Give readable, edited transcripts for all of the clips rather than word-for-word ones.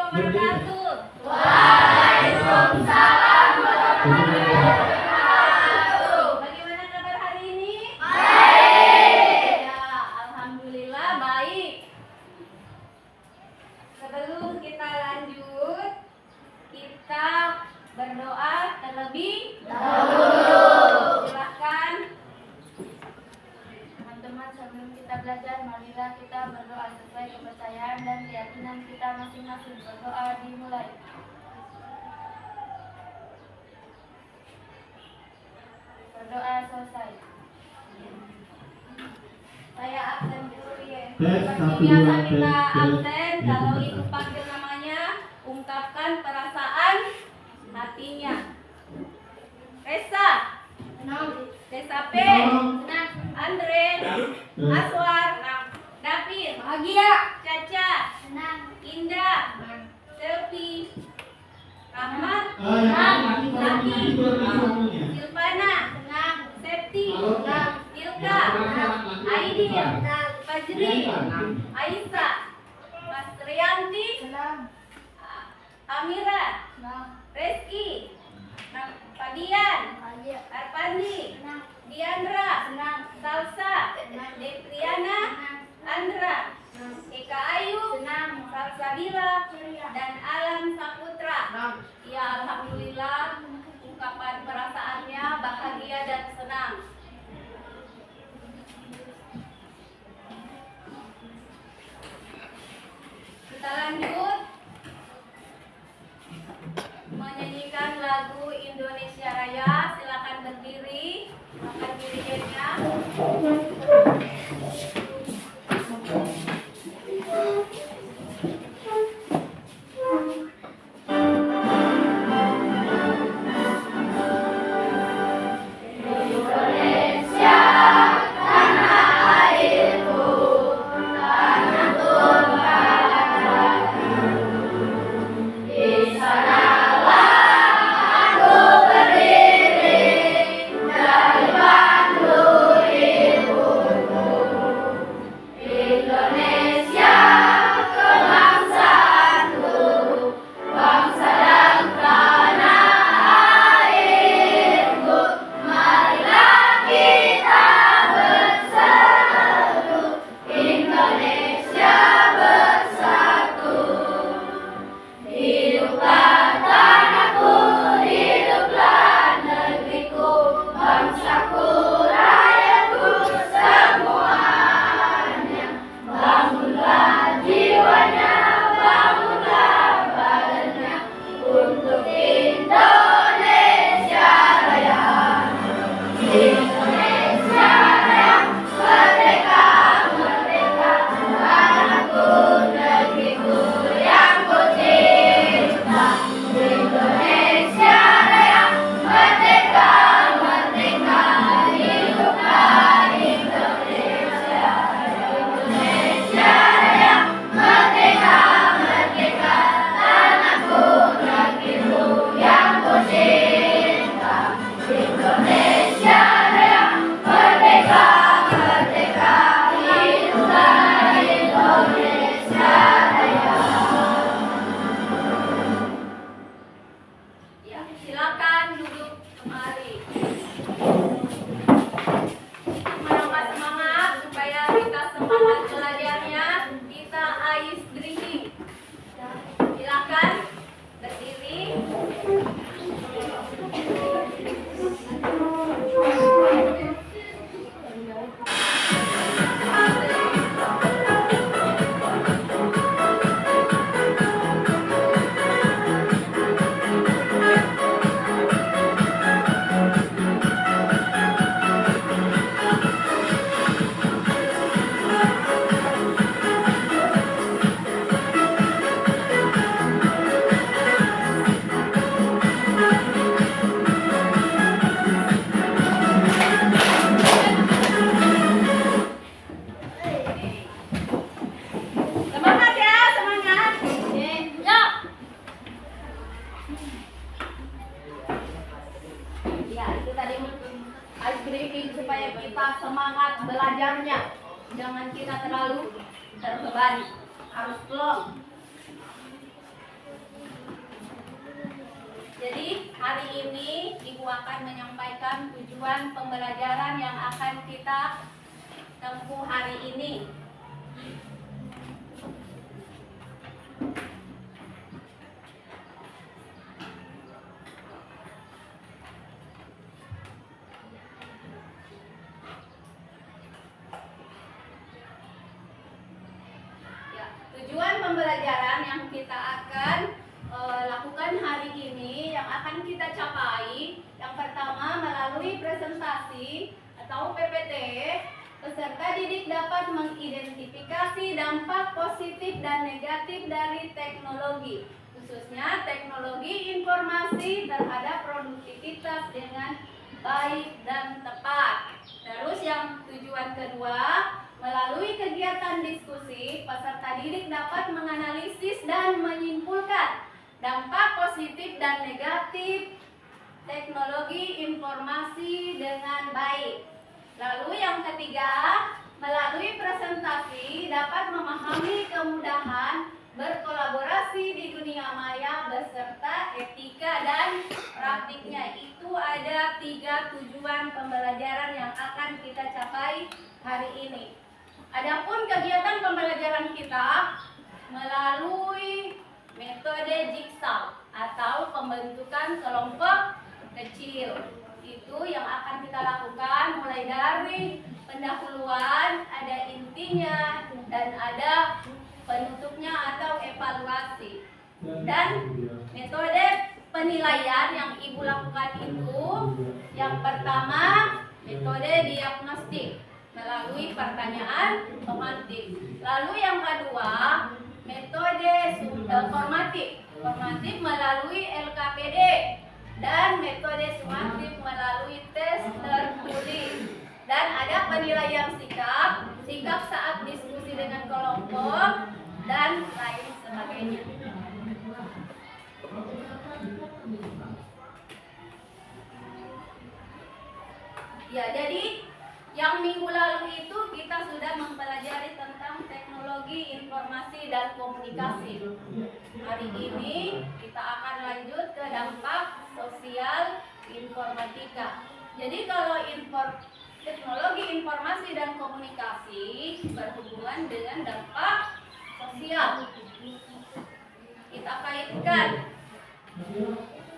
wabarakatuh. Waalaikumsalam warahmatullahi wabarakatuh. Bagaimana kabar hari ini? Baik. Ya, alhamdulillah baik. Sebelum kita lanjut, kita berdoa terlebih Dahulu. Silakan. Teman-teman, sebelum kita belajar, marilah kita berdoa sesuai kepercayaan dan keyakinan kita masing-masing. Berdoa dimulai. Berdoa selesai. Saya absen dulu ya. Tes, Seperti 1, biasa 2, kita tes, tes. absen. Kalau ibu panggil namanya, ungkapkan perasaan hatinya. Resa, Resa P, Andre, Aswar, David, Bahagia. Caca, Indah, Selvi, Rahmat, Zaki, Silvana, Septi, Ilka, Aidil, Fajri, Aisyah, Mas Rianti, Amira, Reski, Fadian, Arpandi, Diandra, Salsa, Detriana, Andra, Eka Ayu, Salsabila, dan Alam Saputra. Ya, alhamdulillah ungkapan perasaannya bahagia dan senang. Kita lanjut menyanyikan lagu Indonesia Raya. Silakan berdiri, makan dirinya. Indonesia, tanah airku, tanah tumpahku. Di sanalah aku berdiri dari bangku ibuku. Indonesia, kebangsaanku, bangsa dan tanah airku. Marilah kita bersatu, Indonesia bersatu. Hiduplah tanahku, hiduplah negeriku, bangsaku, rakyatku semuanya. Bangunlah jiwanya, bangunlah badannya untuk Indonesia Raya. Indonesia Raya, merdeka, merdeka, tanahku, negeriku yang ku cinta. Indonesia Raya, merdeka, merdeka, hiduplah Indonesia. Indonesia Raya, merdeka, merdeka, tanahku, negeriku yang ku cinta. Indonesia Raya, merdeka, merdeka, hiduplah Indonesia Raya. Ya, silakan duduk kemari. Menambah semangat supaya kita semangat belajarnya, kita ice drinking. Silakan berdiri. Semangat ya, semangat. Ya, itu tadi ice breaking supaya kita semangat belajarnya. Jangan kita terlalu terbebani. Harus slow. Jadi hari ini Ibu akan menyampaikan tujuan pembelajaran yang akan kita tempuh hari ini. Tujuan pembelajaran yang kita akan lakukan hari ini, yang akan kita capai, yang pertama melalui presentasi atau PPT, peserta didik dapat mengidentifikasi dampak positif dan negatif dari teknologi, khususnya teknologi informasi terhadap produktivitas dengan baik dan tepat. Terus yang tujuan kedua, melalui kegiatan diskusi, peserta didik dapat menganalisis dan menyimpulkan dampak positif dan negatif teknologi informasi dengan baik. Lalu yang ketiga, melalui presentasi dapat memahami kemudahan berkolaborasi di dunia maya beserta etika dan praktiknya. Itu ada 3 tujuan pembelajaran yang akan kita capai hari ini. Adapun kegiatan pembelajaran kita melalui metode jigsaw atau pembentukan kelompok kecil. Itu yang akan kita lakukan mulai dari pendahuluan, ada intinya, dan ada penutupnya atau evaluasi. Dan metode penilaian yang Ibu lakukan itu, yang pertama metode diagnostik melalui pertanyaan pemantik. Lalu yang kedua metode formatif melalui LKPD, dan metode sumatif melalui tes tertulis. Dan ada penilaian sikap saat diskusi dengan kelompok, dan lain sebagainya. Ya, jadi yang minggu lalu itu kita sudah mempelajari tentang teknologi informasi dan komunikasi. Hari ini kita akan lanjut ke dampak sosial informatika. Jadi kalau teknologi informasi dan komunikasi berhubungan dengan dampak sosial. Kita kaitkan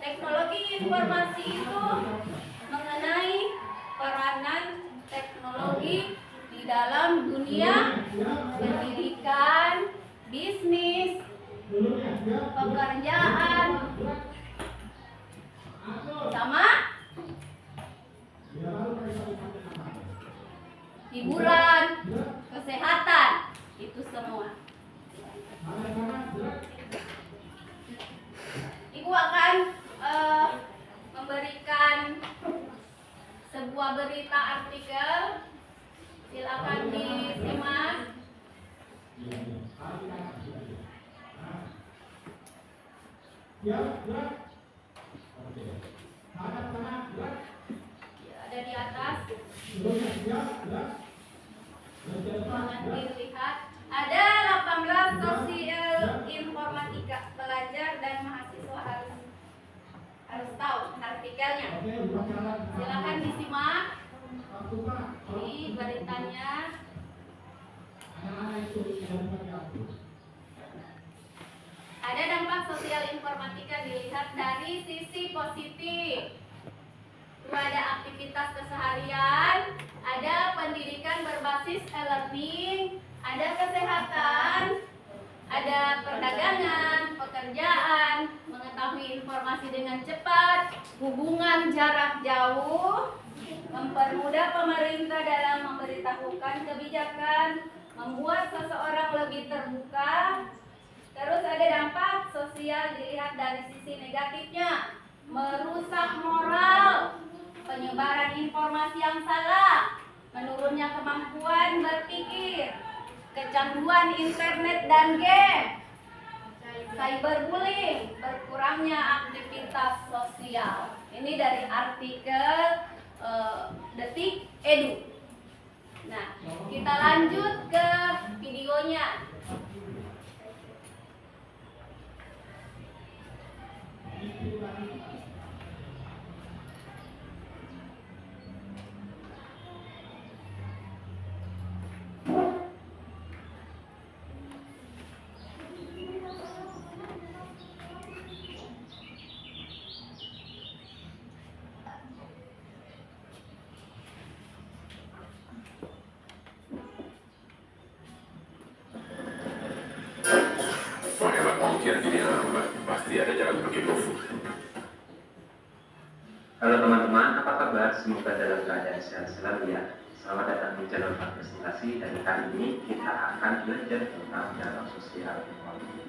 teknologi informasi itu mengenai peranan teknologi di dalam dunia pendidikan, bisnis, pekerjaan, sama hiburan, kesehatan, itu semua. Ibu akan memberikan sebuah berita artikel, silakan disimak. Ya, ada di atas. Jangan dilihat. Ada 18 sosial informatika, pelajar dan mahasiswa harus tahu artikelnya. Silakan disimak. Ini beritanya. Ada dampak sosial informatika dilihat dari sisi positif. Itu ada aktivitas keseharian, ada pendidikan berbasis e-learning, ada kesehatan, ada perdagangan, pekerjaan, mengetahui informasi dengan cepat, hubungan jarak jauh, mempermudah pemerintah dalam memberitahukan kebijakan, membuat seseorang lebih terbuka. Terus ada dampak sosial dilihat dari sisi negatifnya, merusak moral, penyebaran informasi yang salah, menurunnya kemampuan berpikir, kecanduan internet dan game, cyberbullying, berkurangnya aktivitas sosial. Ini dari artikel Detik Edu. Nah, kita lanjut ke videonya. Menghemat ongkir jadi lambat, pasti ada jalan pakai GoFood. Halo teman-teman, apa kabar? Semoga dalam keadaan sehat selalu ya. Selamat datang di channel presentasi, dan kali ini kita akan belajar tentang dialog sosial informatika.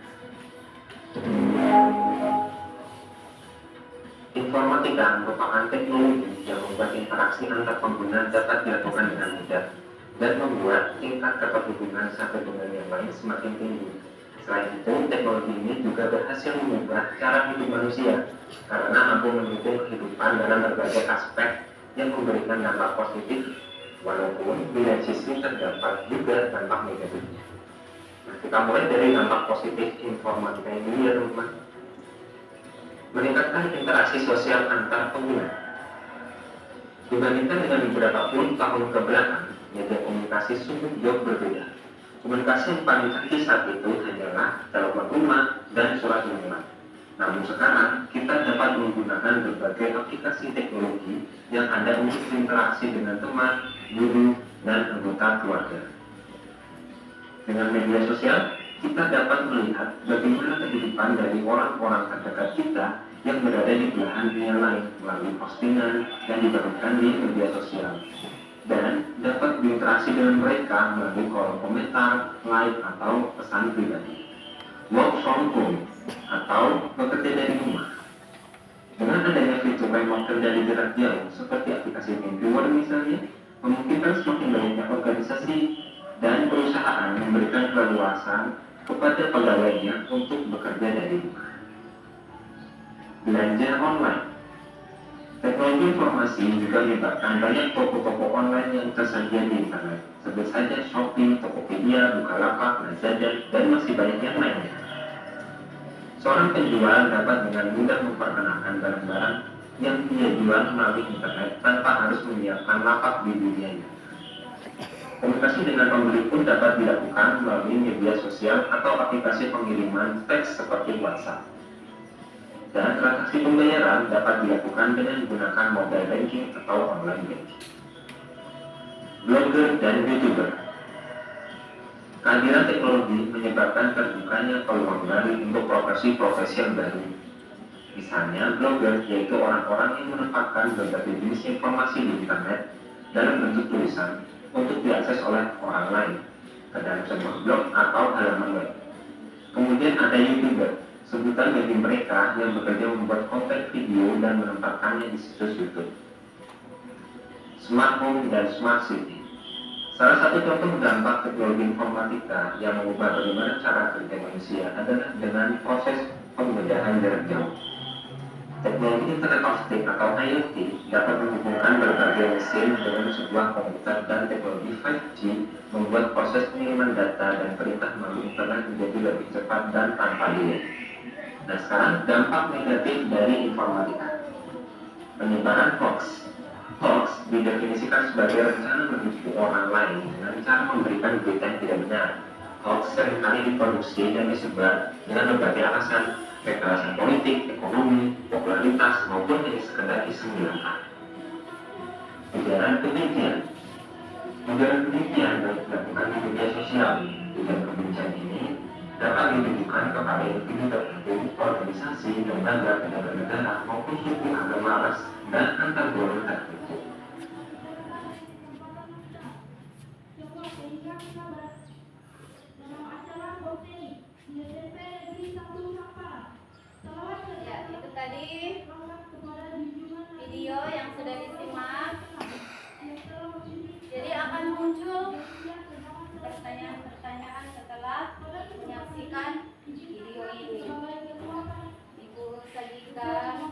Informatika merupakan teknologi yang membuat interaksi antar pengguna dapat dilakukan dengan mudah dan membuat tingkat keterhubungan satu dengan yang lain semakin tinggi. Selain itu, teknologi ini juga berhasil mengubah cara hidup manusia karena mampu mendukung kehidupan dalam berbagai aspek yang memberikan dampak positif, walaupun di lain sisi terdapat juga dampak negatifnya. Nah, kita mulai dari dampak positif informatika ini ya teman-teman. Meningkatkan interaksi sosial antar pengguna. Dibandingkan dengan beberapa puluh tahun ke belakang, media komunikasi sungguh jauh berbeda. Komunikasi yang paling canggih saat itu hanyalah telepon rumah dan surat menyurat. Namun sekarang kita dapat menggunakan berbagai aplikasi teknologi yang ada untuk berinteraksi dengan teman, guru, dan anggota keluarga. Dengan media sosial, kita dapat melihat bagaimana kehidupan dari orang-orang terdekat kita yang berada di belahan dunia lain melalui postingan yang dibagikan di media sosial, dan dapat berinteraksi dengan mereka melalui kolom komentar, like, atau pesan pribadi. Work from home atau bekerja dari rumah. Dengan adanya fitur remote kerja di jarak jauh seperti aplikasi Thingiverse misalnya, memungkinkan semakin banyaknya organisasi dan perusahaan memberikan keleluasan kepada pegawainya untuk bekerja dari rumah. Belanja online. Teknologi informasi juga menyebabkan banyak toko-toko online yang tersedia di internet. Sebut saja Shopee, Tokopedia, Bukalapak, Lazada, dan masih banyak yang lainnya. Seorang penjual dapat dengan mudah memperkenalkan barang-barang yang dia jual melalui internet tanpa harus menyiapkan lapak di dunianya. Komunikasi dengan pembeli pun dapat dilakukan melalui media sosial atau aplikasi pengiriman teks seperti WhatsApp. Dan transaksi pembayaran dapat dilakukan dengan menggunakan mobile banking atau online banking. Blogger dan YouTuber. Kehadiran teknologi menyebabkan terbukanya peluang baru untuk profesi-profesi yang baru. Misalnya, blogger yaitu orang-orang yang menempatkan berbagai jenis informasi di internet dalam bentuk tulisan untuk diakses oleh orang lain ke dalam sebuah blog atau halaman web. Kemudian ada YouTuber, sebutan bagi mereka yang bekerja membuat konten video dan menempatkannya di situs YouTube. Smart Home dan Smart City. Salah satu contoh dampak teknologi informatika yang mengubah bagaimana cara kerja manusia adalah dengan proses pembedahan jarak jauh. Teknologi Internet of Things atau IoT dapat menghubungkan berbagai mesin dengan sebuah komputer, dan teknologi 5G membuat proses pengiriman data dan perintah melalui internet menjadi lebih cepat dan tanpa delay. Nah, sekarang dampak negatif dari informatika. Penyebaran hoax. Hoax didefinisikan sebagai rencana menipu orang lain dengan cara memberikan berita yang tidak benar. Hoax seringkali diproduksi dan disebar dengan berbagai alasan, kekerasan politik, ekonomi, popularitas, maupun hanya sekedar iseng belaka. Ujaran kebencian. Ujaran kebencian dilakukan di media sosial. Ujaran kebencian ini dapat ditujukan kepada individu tertentu, organisasi, lembaga, negara, maupun suku, agama, ras, dan antar golongan tertentu. Ya, itu tadi video yang sudah disimak. Jadi akan muncul pertanyaan-pertanyaan setelah menyaksikan video ini. Ibu sajikan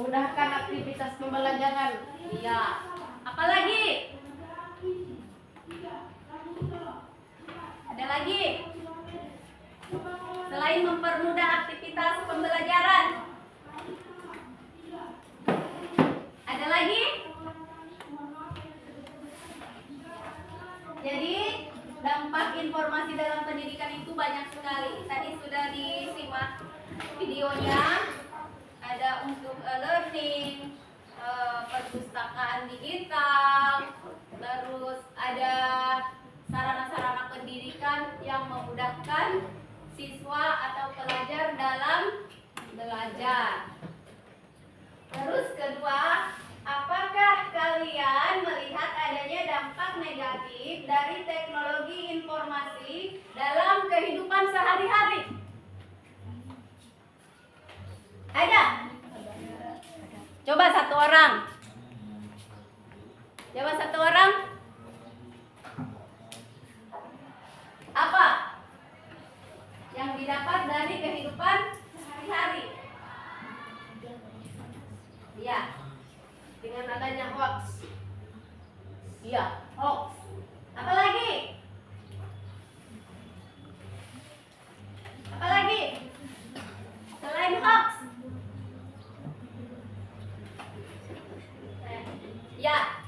memudahkan aktivitas pembelajaran. Iya. Apalagi? Ada lagi? Selain mempermudah aktivitas pembelajaran, ada lagi? Jadi dampak informasi dalam pendidikan itu banyak sekali. Tadi sudah disimak videonya. Ada untuk learning, perpustakaan digital, terus ada sarana-sarana pendidikan yang memudahkan siswa atau pelajar dalam belajar. Terus kedua, apakah kalian melihat adanya dampak negatif dari teknologi informasi dalam kehidupan sehari-hari? Ada? Coba satu orang. Coba satu orang. Apa yang didapat dari kehidupan sehari-hari? Iya. Dengan adanya hoax. Iya, hoax. Apa lagi? Apa lagi? Selain hoax? Ya,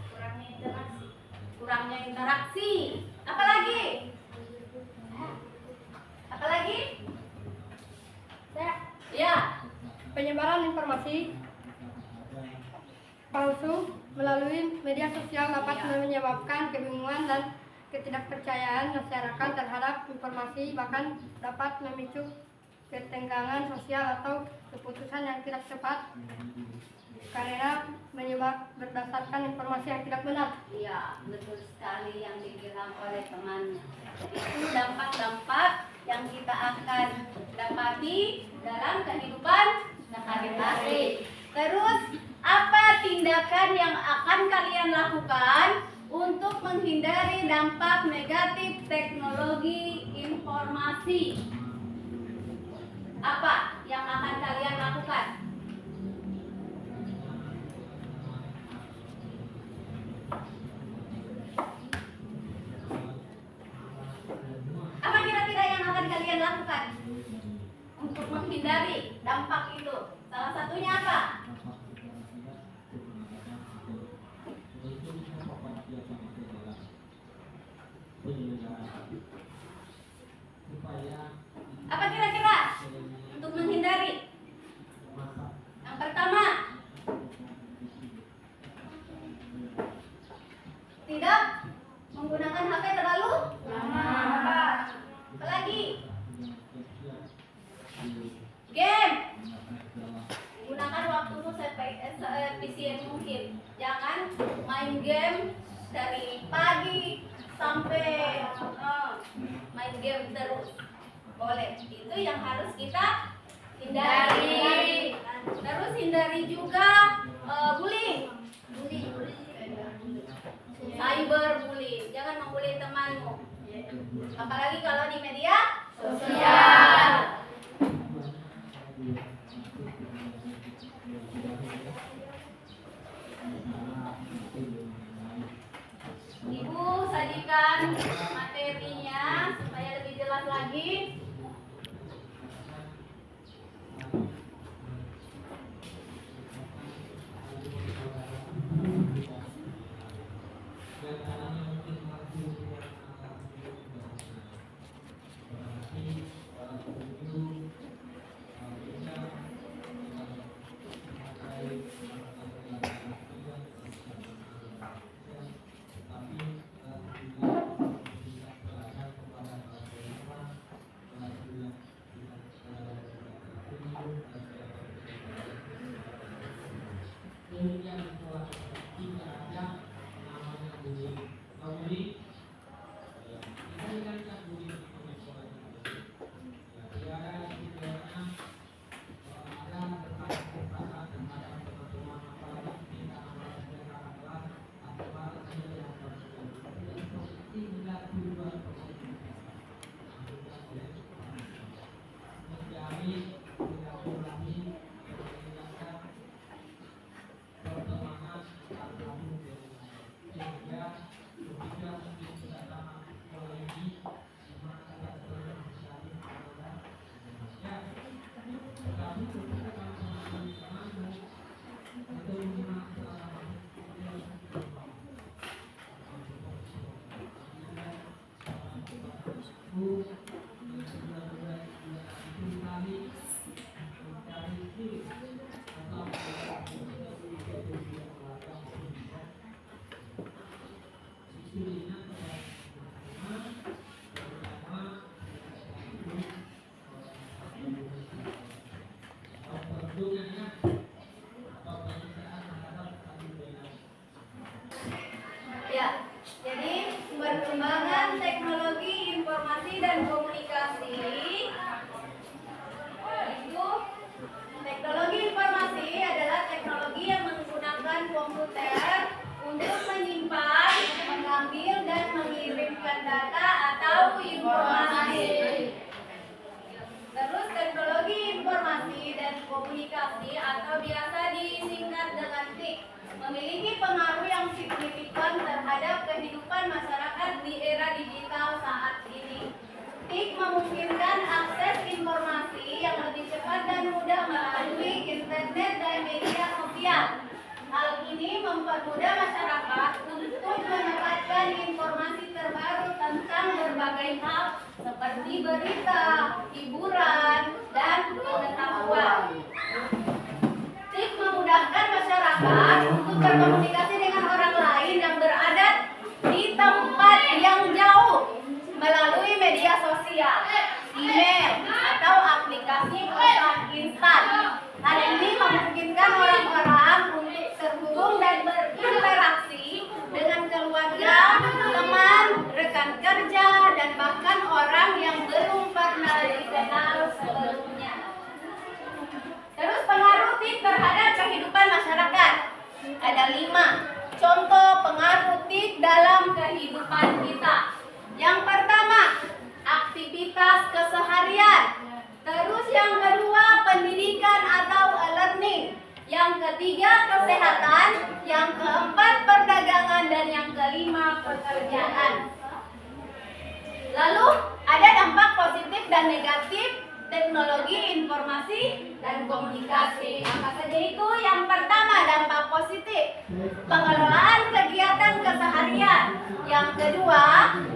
kurangnya interaksi. Apa lagi? Apa lagi? Ya, Penyebaran informasi palsu melalui media sosial dapat menyebabkan kebingungan dan ketidakpercayaan masyarakat terhadap informasi, bahkan dapat memicu ketegangan sosial atau keputusan yang tidak tepat karena menyebar berdasarkan informasi yang tidak benar. iya, betul sekali yang dibilang oleh temannya. Itu dampak-dampak yang kita akan dapati dalam kehidupan sehari-hari. Terus, apa tindakan yang akan kalian lakukan untuk menghindari dampak negatif teknologi informasi? Apa yang akan kalian lakukan? Apa kira-kira yang akan kalian lakukan untuk menghindari dampak itu? Salah satunya apa? Apa kira-kira untuk menghindari? Yang pertama, tidak menggunakan HP terlalu lama. Apalagi? Game. Gunakan waktumu seefisien mungkin. Jangan main game dari pagi sampai main game terus. Boleh. Itu yang harus kita hindari. Terus hindari juga bullying. Cyberbullying. Jangan membuli temanmu. Apalagi kalau di media sosial. Ibu sajikan materinya supaya lebih jelas lagi. Ya, jadi perkembangan teknologi informasi dan komunikasi itu teknologi informasi adalah teknologi yang menggunakan komputer untuk menyimpan, mengambil dan mengirimkan data atau informasi. Terus teknologi informasi dan komunikasi atau biasa disingkat dengan TIK memiliki pengaruh yang signifikan terhadap kehidupan masyarakat di era digital saat ini. TIK memungkinkan akses informasi yang lebih cepat dan mudah melalui internet dan media sosial. Hal ini mempermudah masyarakat untuk mendapatkan informasi terbaru tentang berbagai hal seperti berita, hiburan, dan pengetahuan. TIK memudahkan masyarakat untuk berkomunikasi dengan orang lain yang berada di tempat yang jauh melalui media sosial, email, atau aplikasi pesan instan. Hal ini memungkinkan orang-orang untuk terhubung dan berinteraksi dengan keluarga, teman, rekan kerja, dan bahkan orang yang belum pernah dikenal sebelumnya. Terus pengaruh TIK terhadap kehidupan masyarakat. Ada 5 contoh pengaruh TIK dalam kehidupan kita. Yang pertama, aktivitas keseharian. Terus yang kedua, pendidikan atau learning. Yang ketiga, kesehatan. Yang keempat, perdagangan. Dan yang kelima, pekerjaan. Lalu, ada dampak positif dan negatif teknologi informasi dan komunikasi. Apa saja itu? Yang pertama, dampak positif, pengelolaan kegiatan keseharian. Yang kedua,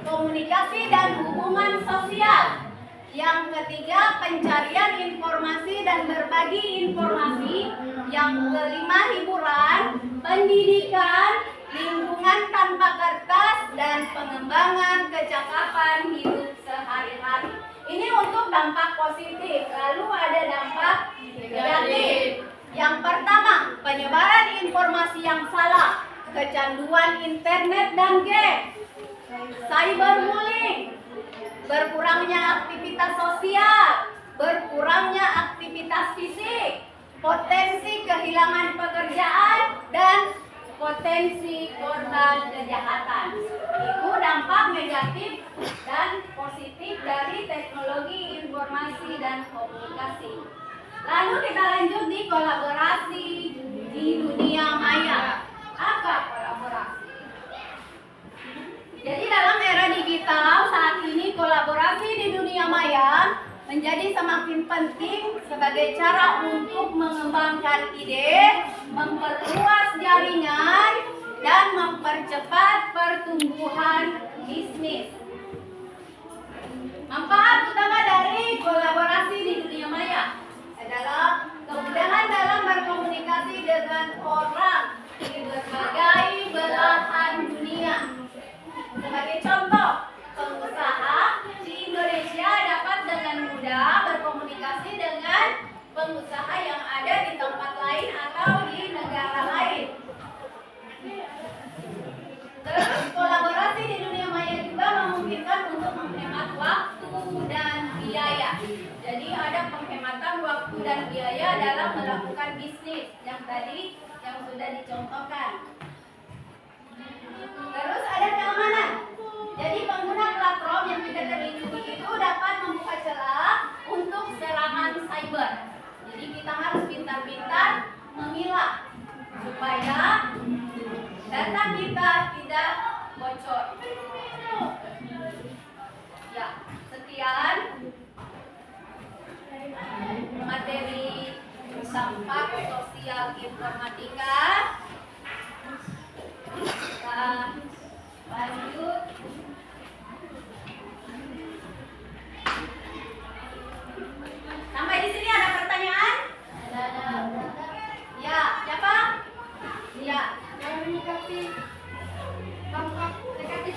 komunikasi dan hubungan sosial. Yang ketiga, pencarian informasi dan berbagi informasi. Yang kelima, hiburan, pendidikan, lingkungan tanpa kertas, dan pengembangan kecakapan hidup sehari-hari. Ini untuk dampak positif. Lalu ada dampak negatif. Yang pertama, penyebaran informasi yang salah, kecanduan internet dan game, cyberbullying, berkurangnya aktivitas sosial, berkurangnya aktivitas fisik, potensi kehilangan pekerjaan, dan potensi korban kejahatan. Itu dampak negatif dan positif dari teknologi informasi dan komunikasi. Lalu kita lanjut di kolaborasi di dunia maya. Apa kolaborasi? Jadi dalam era digital saat ini kolaborasi di dunia maya menjadi semakin penting sebagai cara untuk mengembangkan ide, memperluas jaringan, dan mempercepat pertumbuhan bisnis. Manfaat utama dari kolaborasi di dunia maya adalah kemudahan dalam berkomunikasi dengan orang di berbagai belahan dunia. Sebagai contoh, pengusaha di Indonesia dapat dengan mudah berkomunikasi dengan pengusaha yang ada di tempat lain atau di negara lain. Terus kolaborasi di dunia maya juga memungkinkan untuk menghemat waktu dan biaya. Jadi ada penghematan waktu dan biaya dalam melakukan bisnis yang tadi yang sudah dicontohkan. Terus ada keamanan. Jadi pengguna platform yang tidak terlindungi itu dapat membuka celah untuk serangan cyber. Jadi kita harus pintar-pintar memilah supaya data kita tidak bocor. Ya, sekian materi dampak sosial informatika. Kita lanjut. Sampai di sini ada pertanyaan? Ya, siapa? Ya. Cara menyikapi dampak negatif.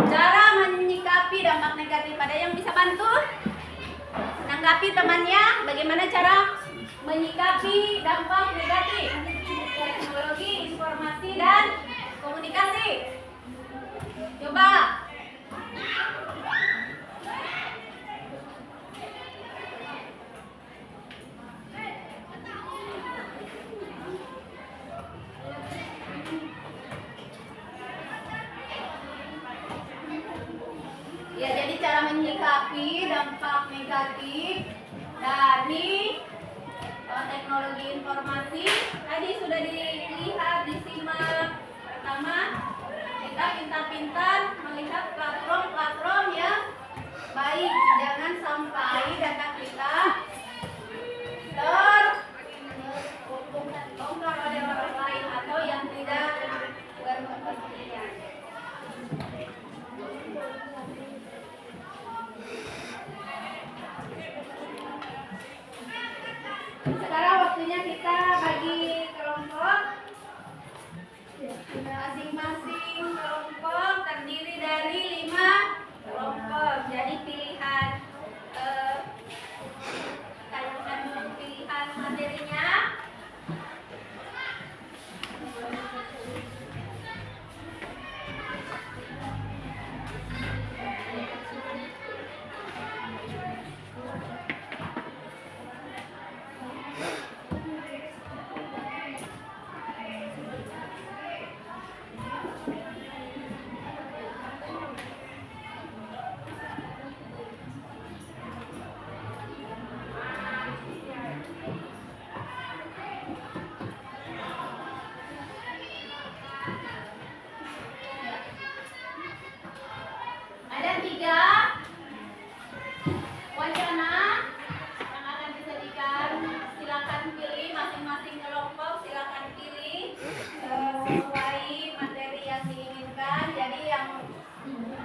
Cara menyikapi dampak negatif. Ada yang bisa bantu? Menanggapi temannya, bagaimana cara menyikapi dampak negatif teknologi informasi dan komunikasi? Coba. Ya, jadi cara menyikapi dampak negatif dari teknologi informasi tadi sudah dilihat, disimak. Pertama, kita pintar-pintar melihat platform-platform yang baik. Jangan sampai data kita terbongkar oleh orang lain atau yang tidak berkepentingan. Sekarang waktunya kita bagi kelompok. Masing-masing kelompok terdiri dari 5 kelompok. Jadi pilihan pilihan materinya. Ada 3 wacana yang akan disajikan. Silakan pilih masing-masing kelompok. Silakan pilih sesuai materi yang diinginkan. Jadi yang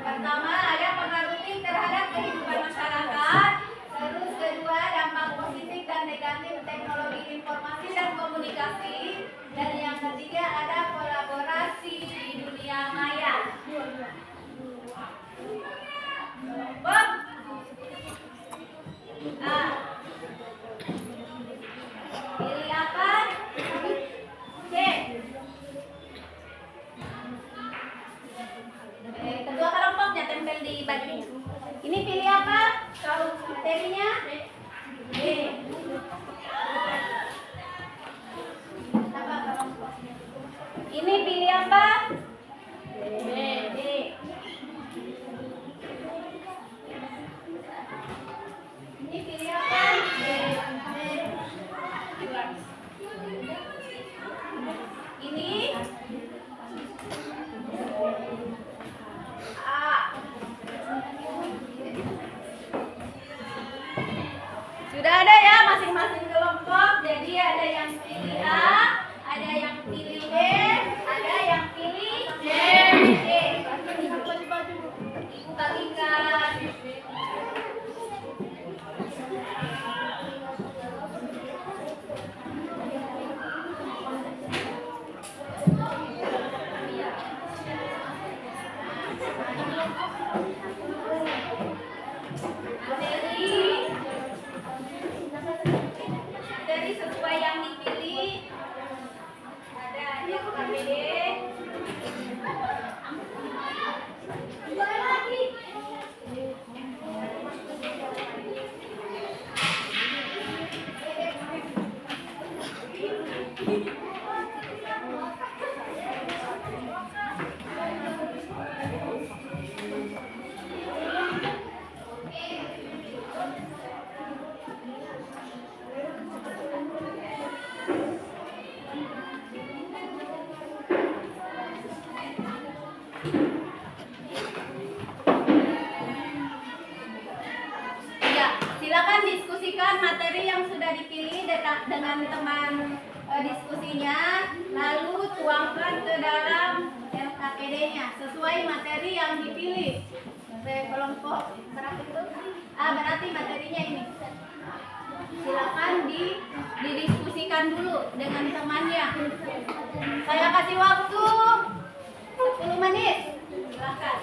pertama ada pengaruh terhadap kehidupan masyarakat. Terus kedua, dampak positif dan negatif teknologi informasi dan komunikasi. Dan yang ketiga ada kolaborasi di dunia maya. Bob. Pilih apa? C. Kedua kelompoknya tempel di bajunya. Ini pilih apa? Tahu materinya? B. Apa kelompoknya? Ini pilih apa? B. B. Ini pilih apa? B. Ini A. Sudah ada ya masing-masing kelompok. Jadi ada yang pilih A, ada yang pilih B, ada yang pilih C. Ibu bagikan. Materi sesuai yang dipilih diskusikan materi yang sudah dipilih dengan teman diskusinya, lalu tuangkan ke dalam LKPD-nya sesuai materi yang dipilih. Kelompok berapa itu? Berarti materinya ini. Silakan didiskusikan dulu dengan temannya. Saya kasih waktu 10 menit. Silakan.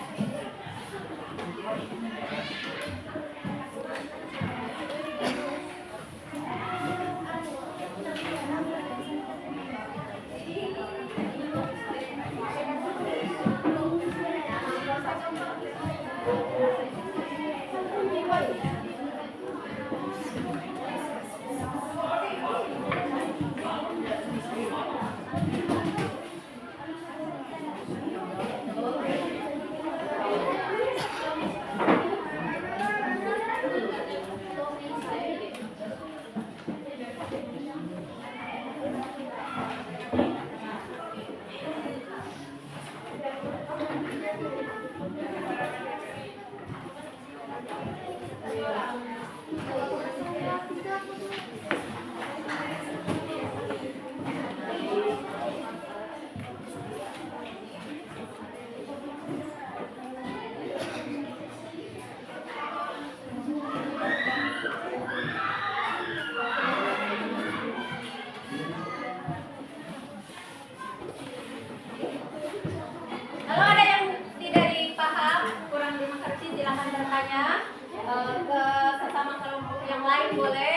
Kalau ada yang tidak dipaham, kurang dimengerti, silahkan bertanya ke sesama kelompok yang lain boleh.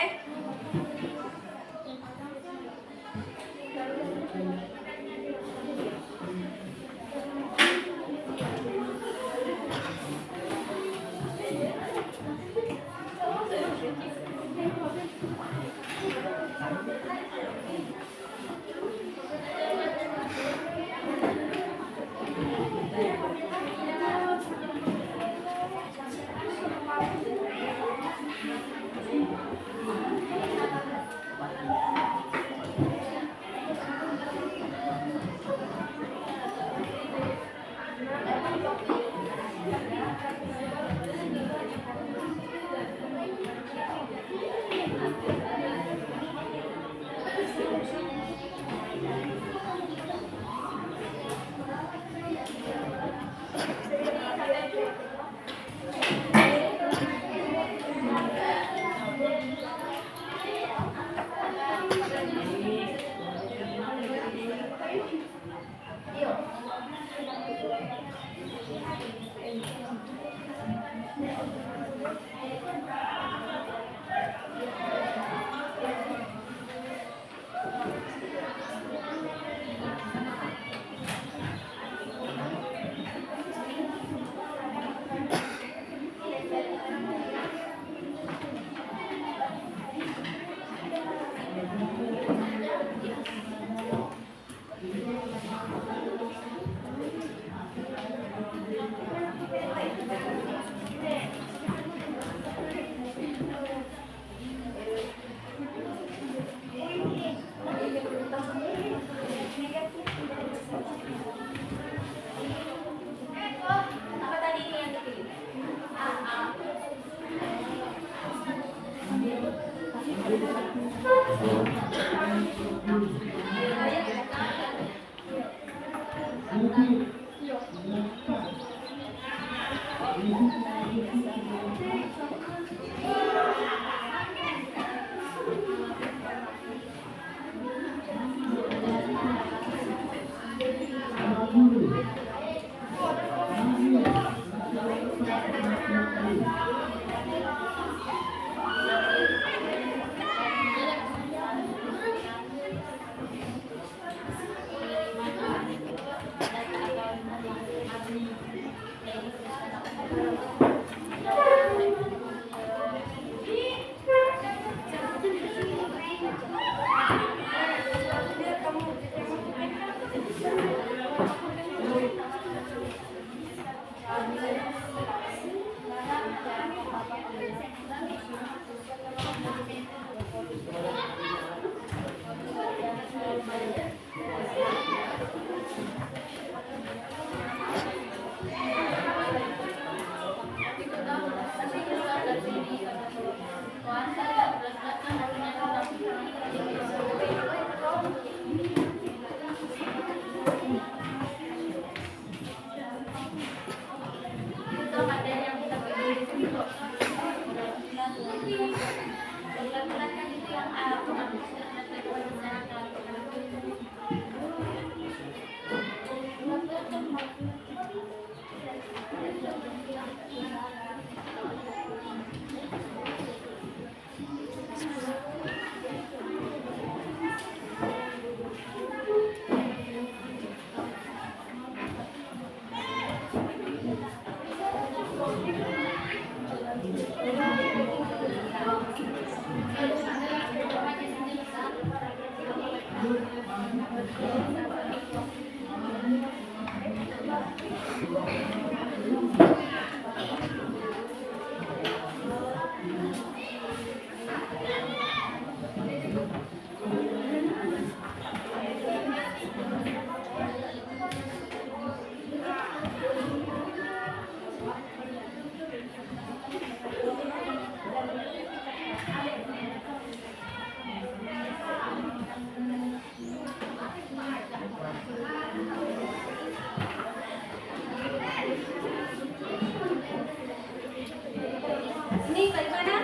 Ini bagaimana?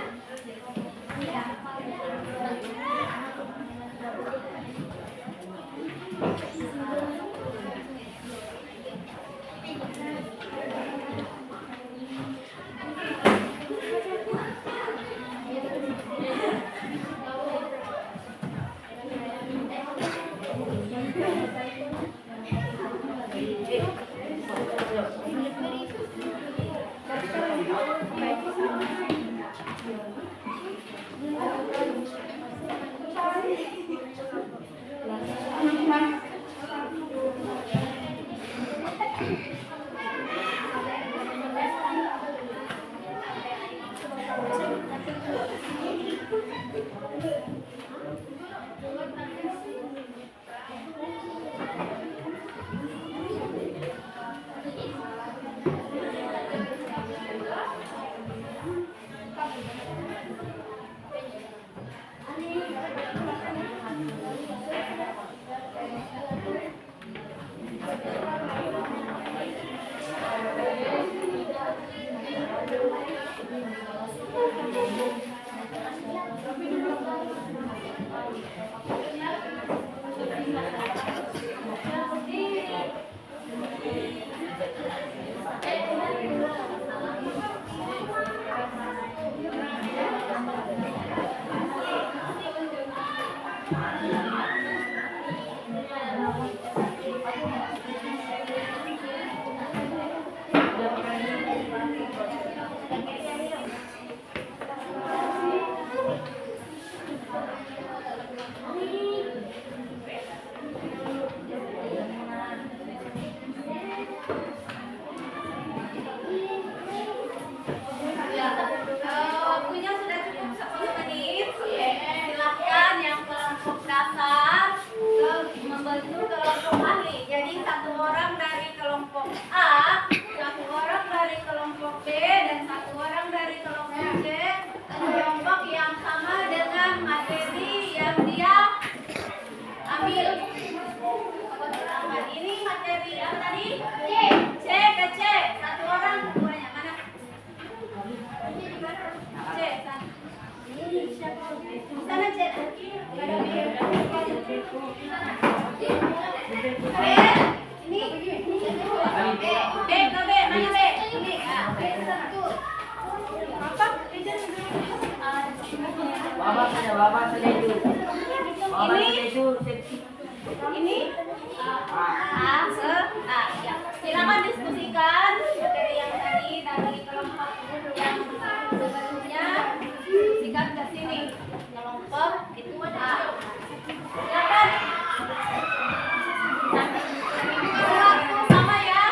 Waktunya sudah cukup 10 menit. Silahkan yang kelompok dasar membantu kelompok ahli. Jadi satu orang dari kelompok A, satu orang dari kelompok B, dan satu orang dari kelompok C. Kelompok yang sama dengan materi yang dia ambil. Ini materi yang tadi C ke C. Satu orang semuanya mana? C. Sana C. B. Ini B ke B. Mana B? Ini. Apa? Ini A ke A. Ya. Silakan diskusikan materi yang tadi dari kelompok yang sebelumnya. Sikat ke sini. Kelompok itu A. Silakan. Waktu sama ya.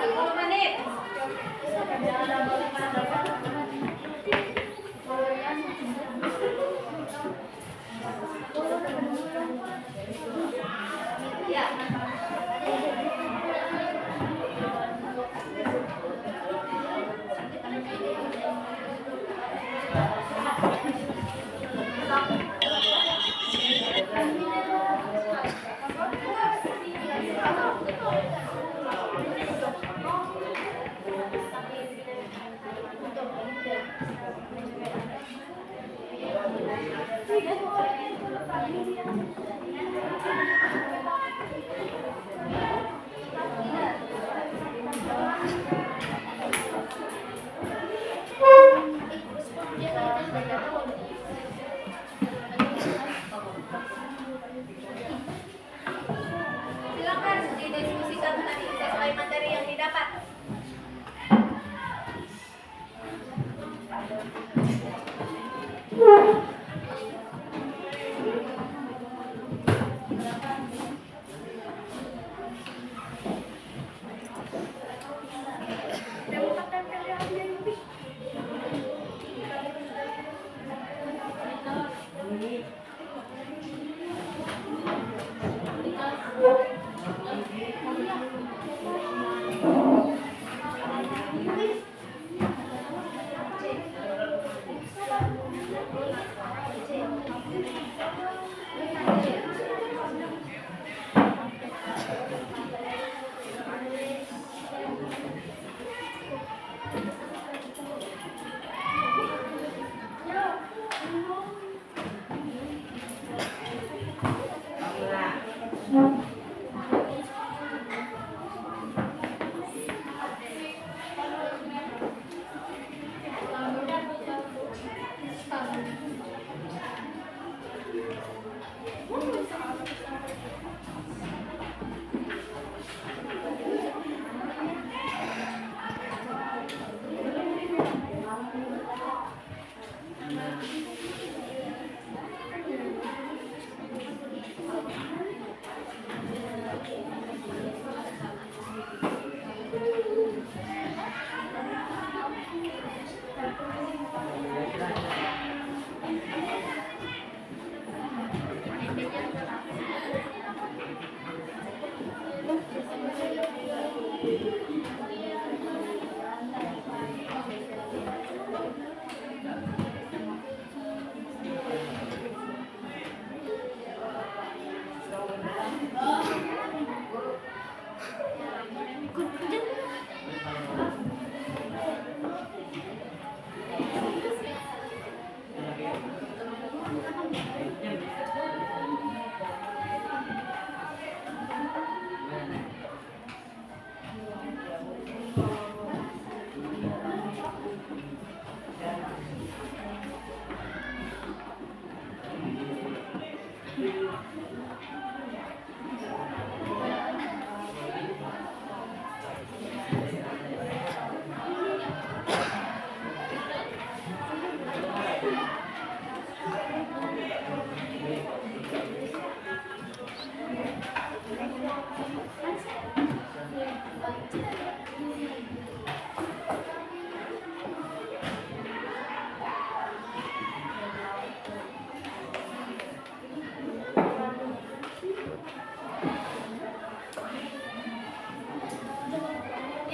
10 menit. Ya. Silakan didiskusikan tadi sesuai materi yang didapat.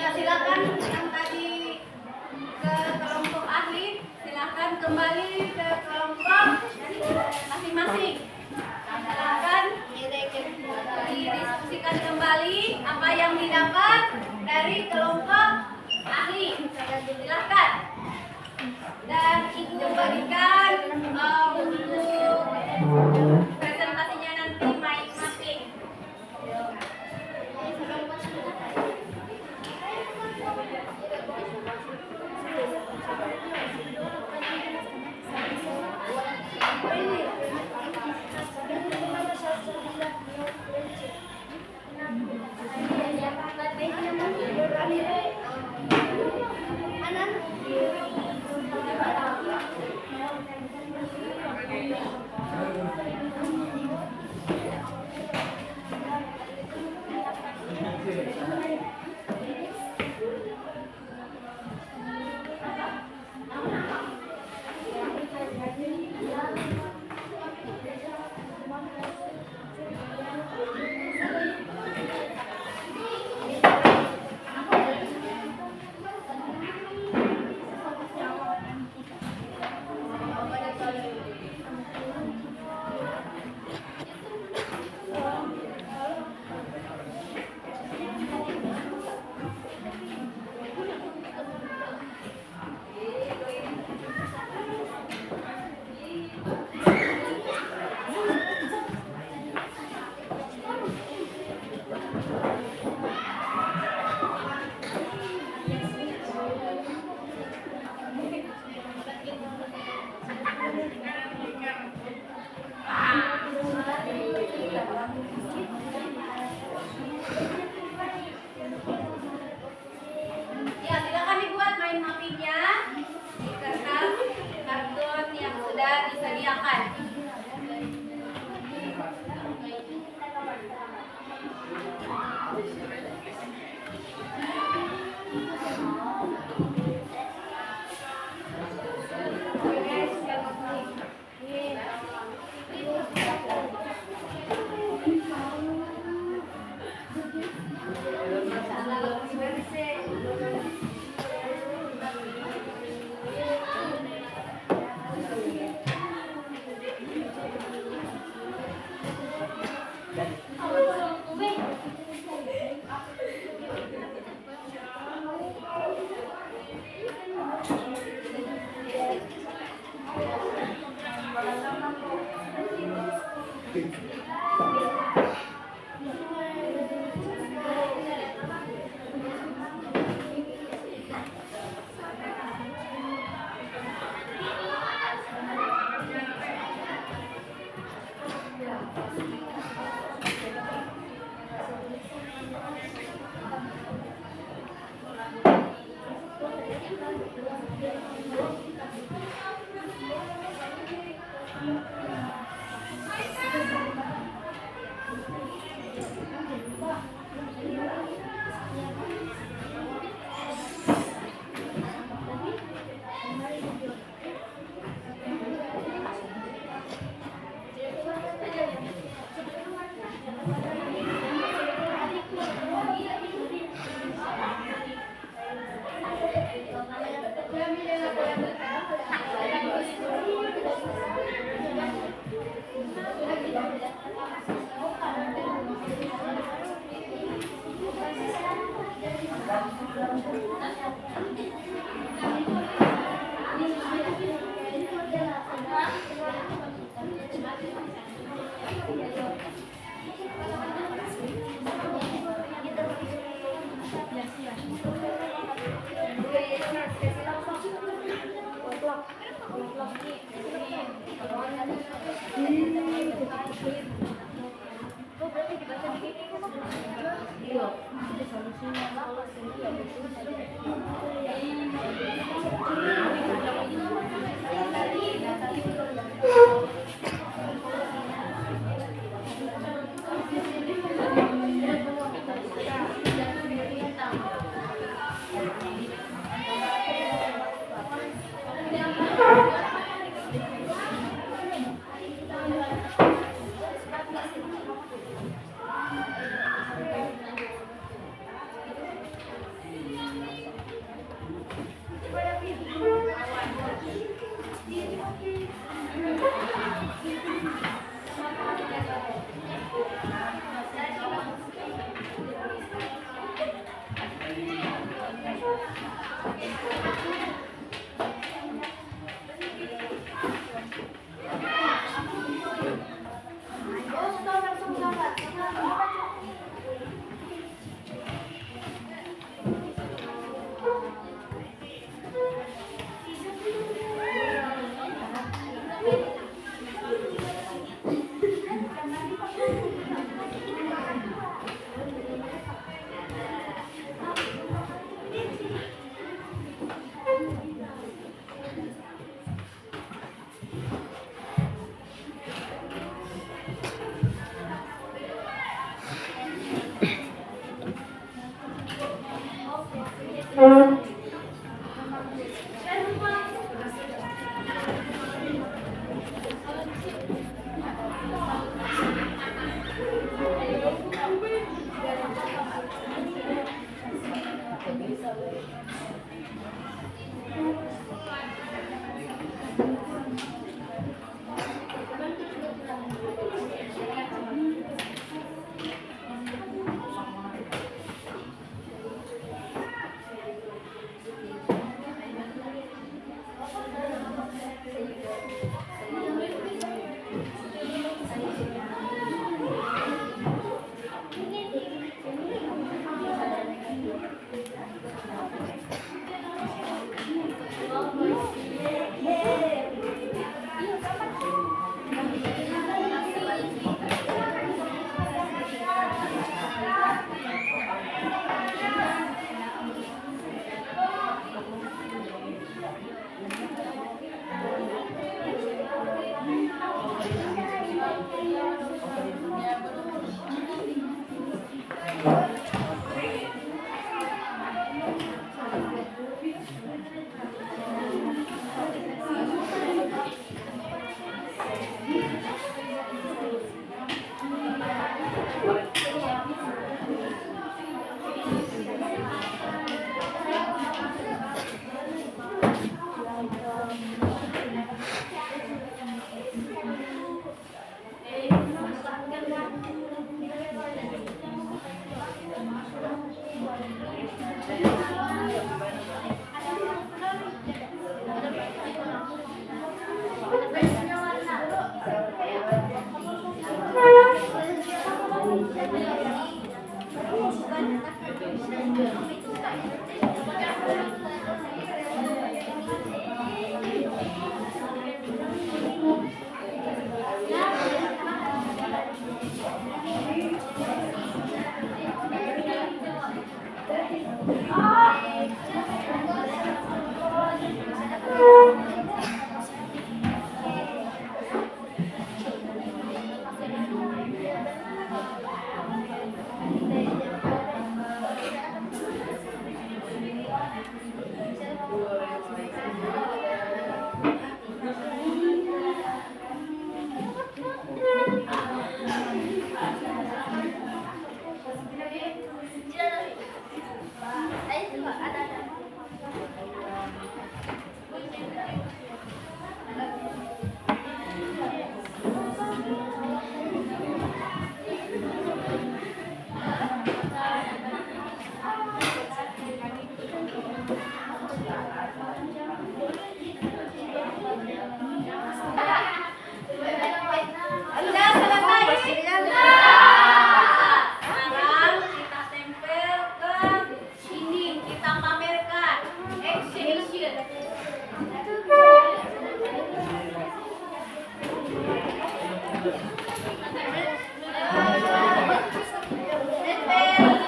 Ya, silakan yang tadi ke kelompok ahli, silakan kembali ke kelompok masing-masing. Silakan didiskusikan kembali apa yang didapat dari kelompok ahli. Silakan. Dan ibu bagikan untuk presentasinya nanti masing-masing. Anan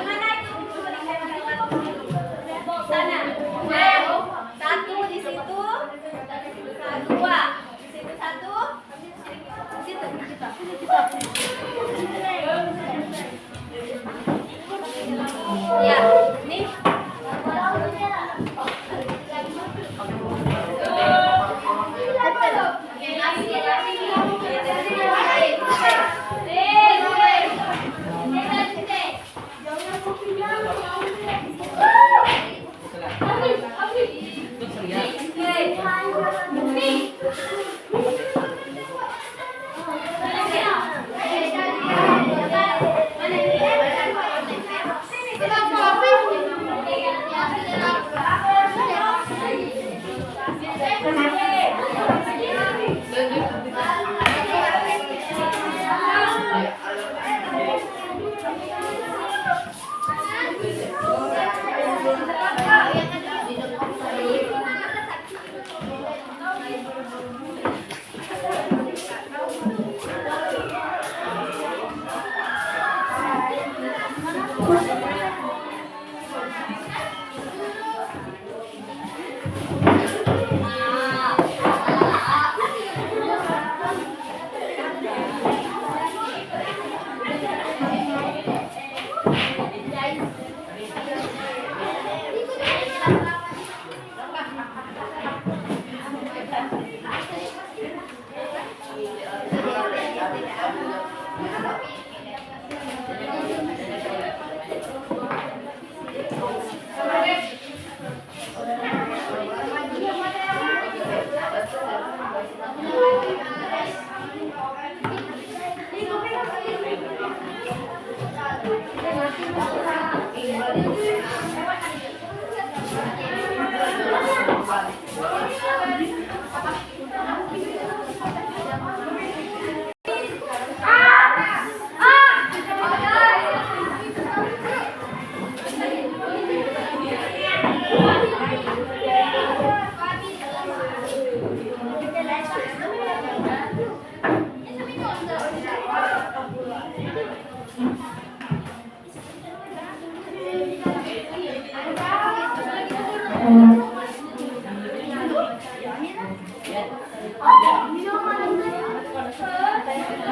Mana itu sana. Satu di situ, dua di situ satu, di situ. Ya, nih.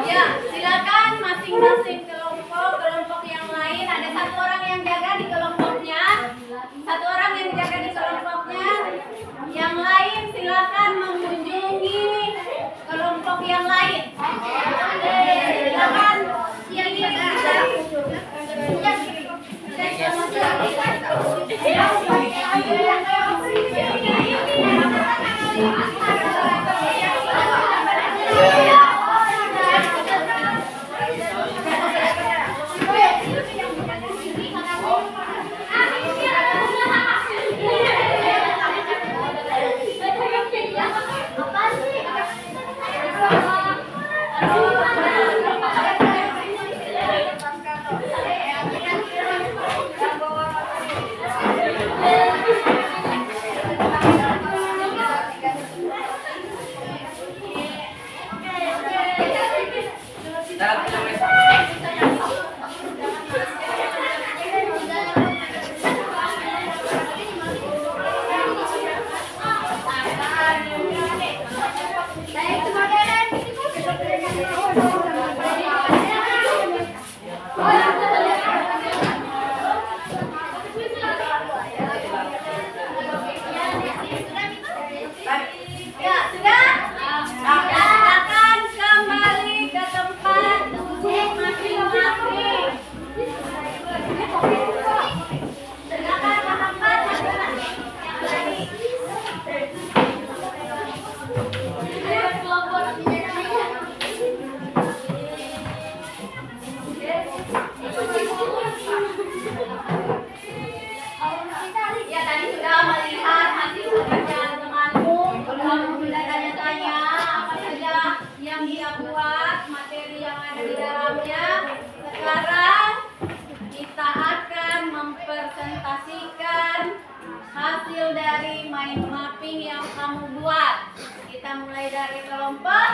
Ya, silakan masing-masing kelompok yang lain ada satu orang yang jaga di kelompoknya, satu orang yang jaga di kelompoknya, yang lain silakan mengunjungi kelompok yang lain. Silakan yang ini Ya, sudah? Silakan kembali ke tempat duduk masing-masing. Silakan ke tempat masing-masing. Ya, tadi sudah melihat hasil pekerjaan temanmu. Kamu sudah tanya-tanya apa saja yang dia buat, materi yang ada di dalamnya. Sekarang kita akan mempresentasikan hasil dari mind mapping yang kamu buat. Kita mulai dari kelompok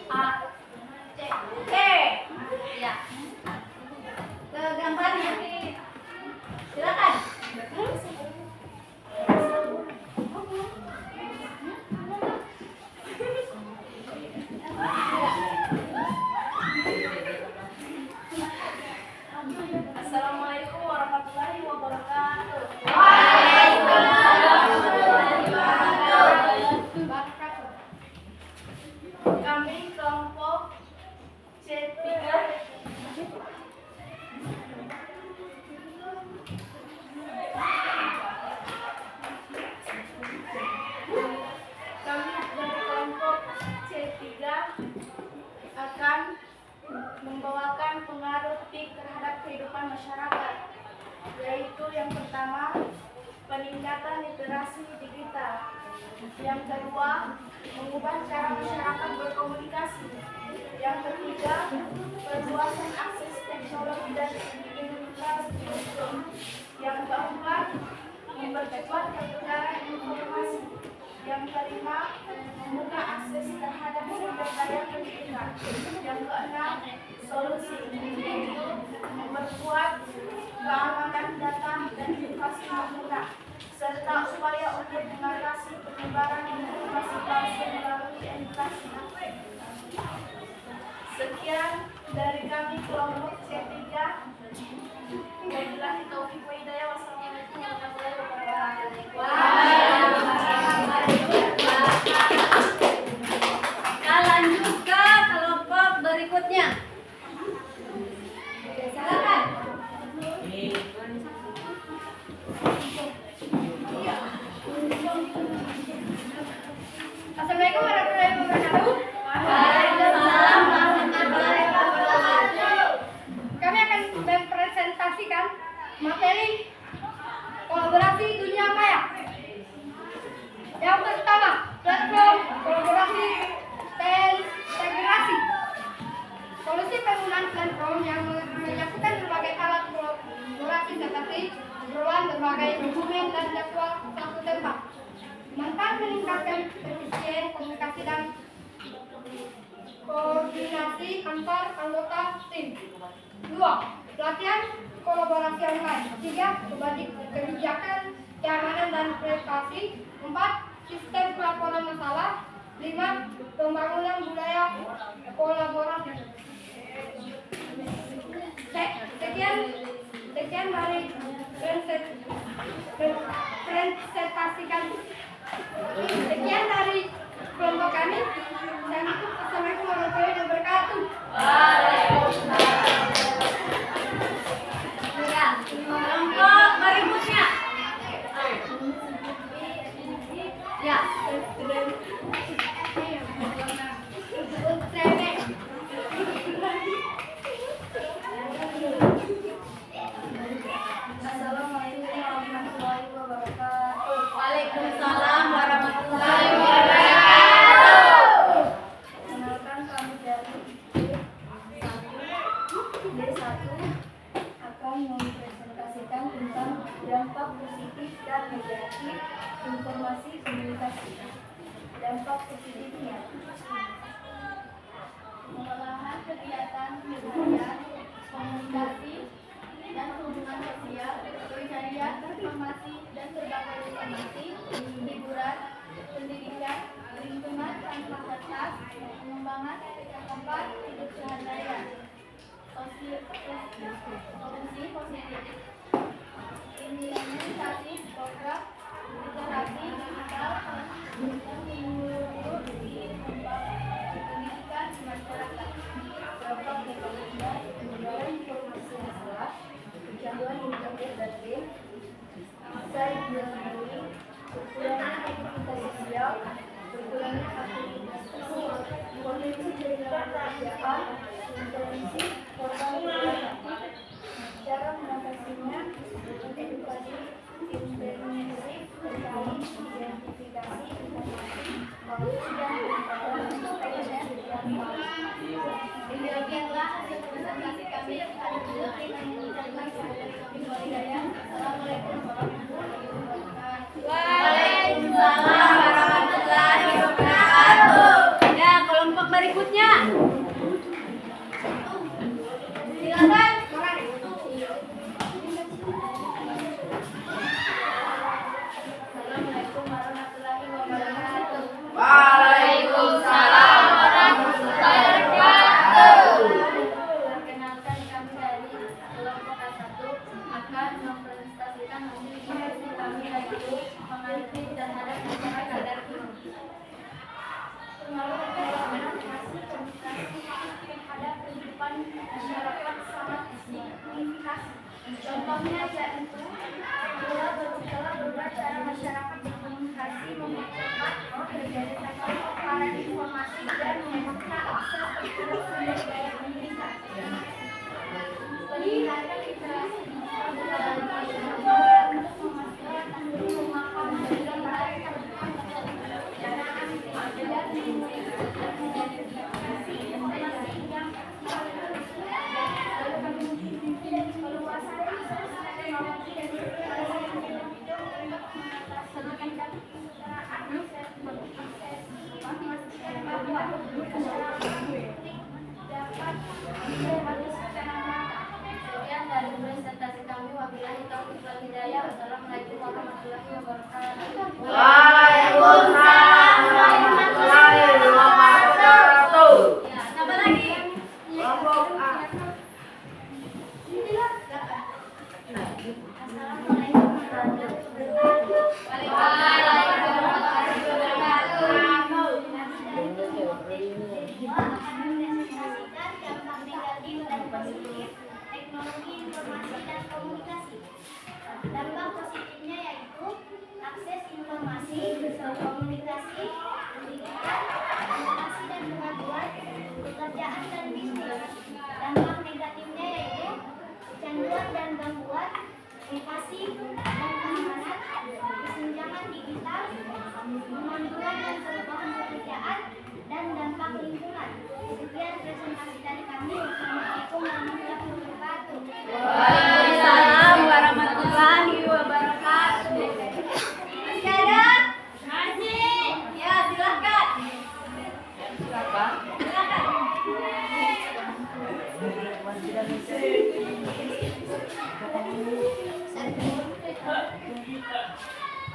A. C. Ya. Ke gambarnya. Silakan. Assalamualaikum warahmatullahi wabarakatuh. Kami kelompok C3 akan membawakan pengaruh PIK terhadap kehidupan masyarakat, yaitu yang pertama, peningkatan literasi digital. Yang kedua, mengubah cara masyarakat berkomunikasi. Yang ketiga, perluasan akses teknologi dan infrastruktur. Yang keempat, mempercepat pertukaran informasi. Yang kelima, membuka akses terhadap sumber daya pendidikan. Yang keenam, solusi, yaitu memperkuat keamanan data dan privasi pengguna, serta upaya untuk mengatasi penyebaran informasi palsu melalui edukasi. Sekian dari kami kelompok C3. Wabillahi taufiq wa hidayah. Wassalamualaikum warahmatullahi wabarakatuh. Kita lanjut ke kelompok berikutnya. Silakan. Assalamualaikum warahmatullahi wabarakatuh. Waalaikumsalam warahmatullahi wabarakatuh. Kami akan mempresentasikan materi kolaborasi dunia maya. Yang pertama, platform kolaborasi integrasi. Solusi penggunaan platform yang menyatukan berbagai alat kolaborasi seperti obrolan berbagai dokumen dan jadwal satu tempat. Manfaat meningkatkan efisien komunikasi dan koordinasi antar anggota tim. 2. Pelatihan kolaborasi online. 3. Kebijakan keamanan dan privasi. 4. Sistem pelaporan masalah. 5. Pembangunan budaya kolaboratif. Sekian dari presentasikan. Sekian dari kelompok kami. Dan assalamualaikum warahmatullahi wabarakatuh. Ya, kelompok berikutnya. Ya. Assalamualaikum warahmatullahi wabarakatuh. Waalaikumsalam warahmatullahi wabarakatuh. Kenalkan kami dari D1 akan mempresentasikan tentang dampak positif dan negatif informasi komunikasi. Dampak positifnya, pengembangan kegiatan kebudayaan, komunikasi dan hubungan sosial, pencarian informasi dan berbagai informasi, hiburan, pendidikan, lingkungan tanpa batas, pengembangan tempat hidup sehari-hari. Solusi positif, implementasi program literasi digital dan menyeluruh di pendidikan masyarakat. Dampak negatifnya, penyebaran informasi yang salah, kecanduan internet dan game, cyberbullying, berkurangnya aktivitas sosial, berkurangnya aktivitas fisik, potensi kehilangan pekerjaan, potensi korban kreatif. Cara mengatasinya, edukasi intensif terkait identifikasi informasi palsu dan penyebaran yang palsu. Demikianlah hasil presentasi kami. Assalamualaikum warahmatullahi wabarakatuh. Waalaikumsalam warahmatullahi wabarakatuh. Ya, kelompok berikutnya.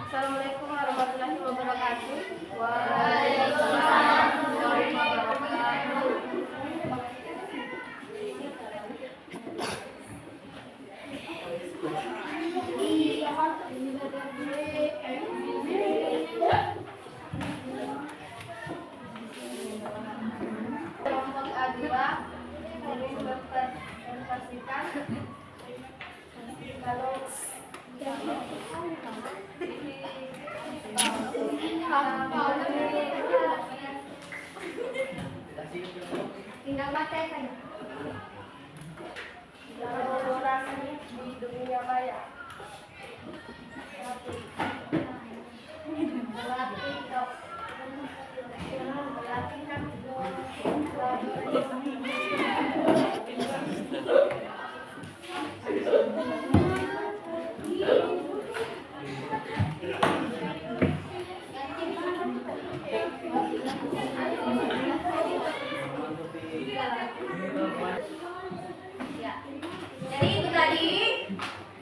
Assalamualaikum warahmatullahi wabarakatuh. Waalaikumsalam warahmatullahi wabarakatuh. Kelompok A2 ini berpresentasikan kalau tinggal baca saja. Orang di dunia maya. Ya. Jadi itu tadi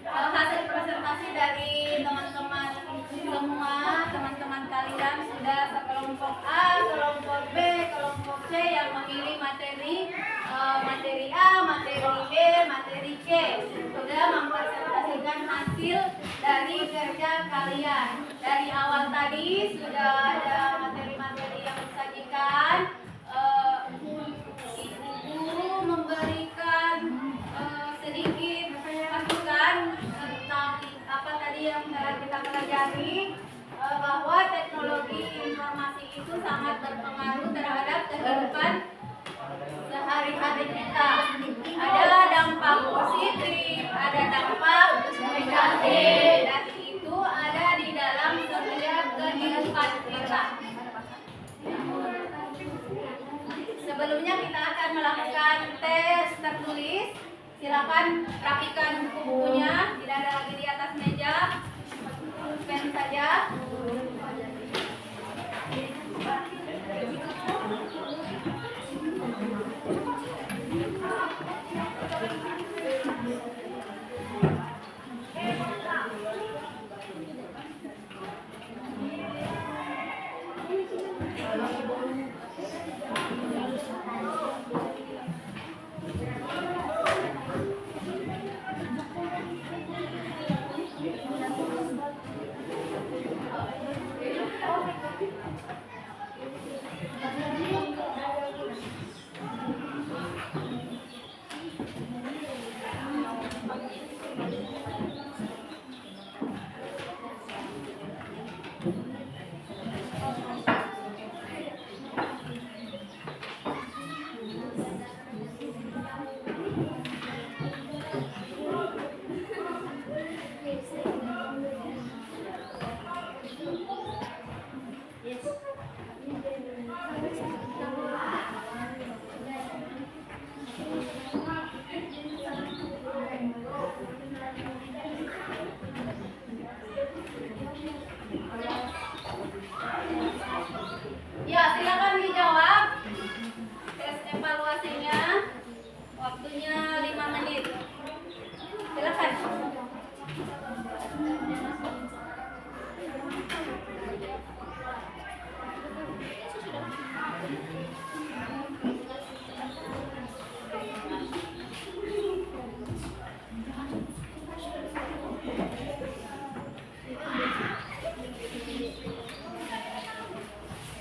hasil presentasi dari teman-teman semua, teman-teman kalian sudah sekelompok A, kelompok B, kelompok C yang memilih materi materi A, materi B, materi C. Sudah mempresentasikan hasil dari kerja kalian. Dari awal tadi sudah ada materi-materi yang disajikan. Guru memberikan sedikit masukan tentang apa tadi yang kita pelajari, bahwa teknologi informasi itu sangat berpengaruh terhadap kehidupan sehari-hari kita. Ada dampak positif, ada dampak negatif, dan itu ada di dalam setiap kehidupan kita. Sebelumnya kita akan melakukan tes tertulis. Silakan rapikan buku-bukunya, tidak ada lagi di atas meja. Pen saja. Ya, silakan dijawab. Tes evaluasinya waktunya 5 menit. Silakan.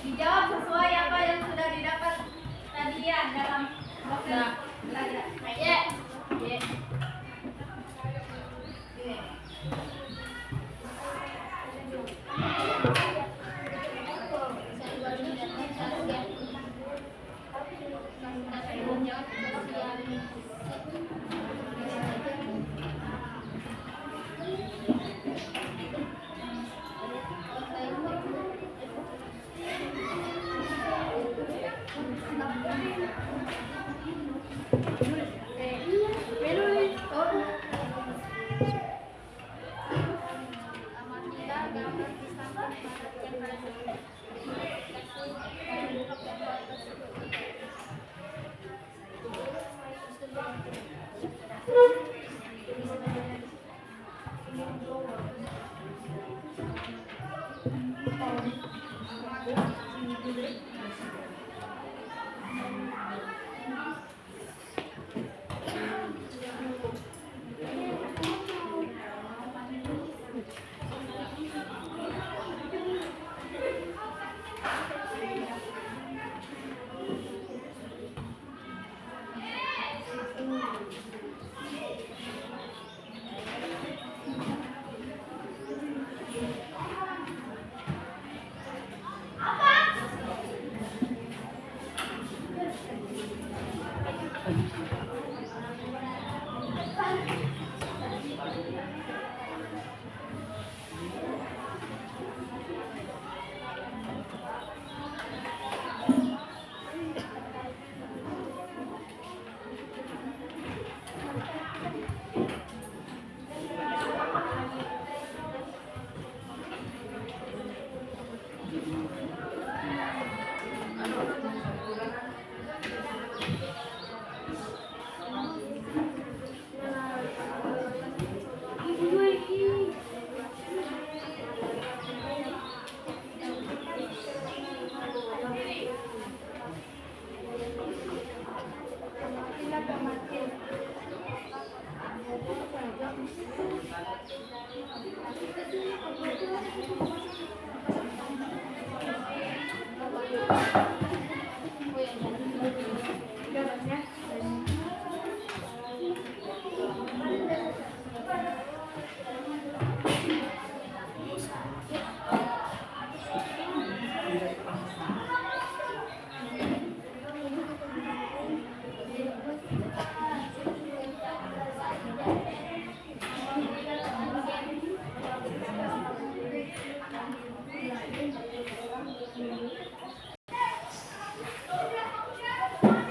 Dijawab sesuai apa yang sudah didapat tadi ya dalam proses belajar. Ya.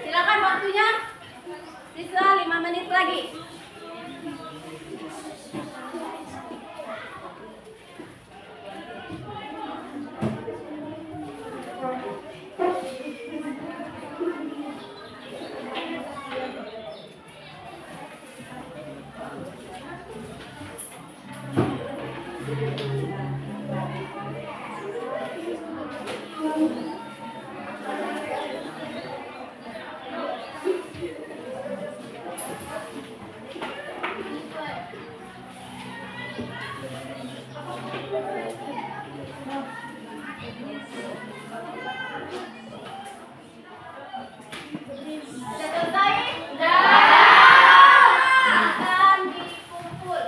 Silakan waktunya. Sisa 5 menit lagi. Sudah selesai? Akan dikumpul.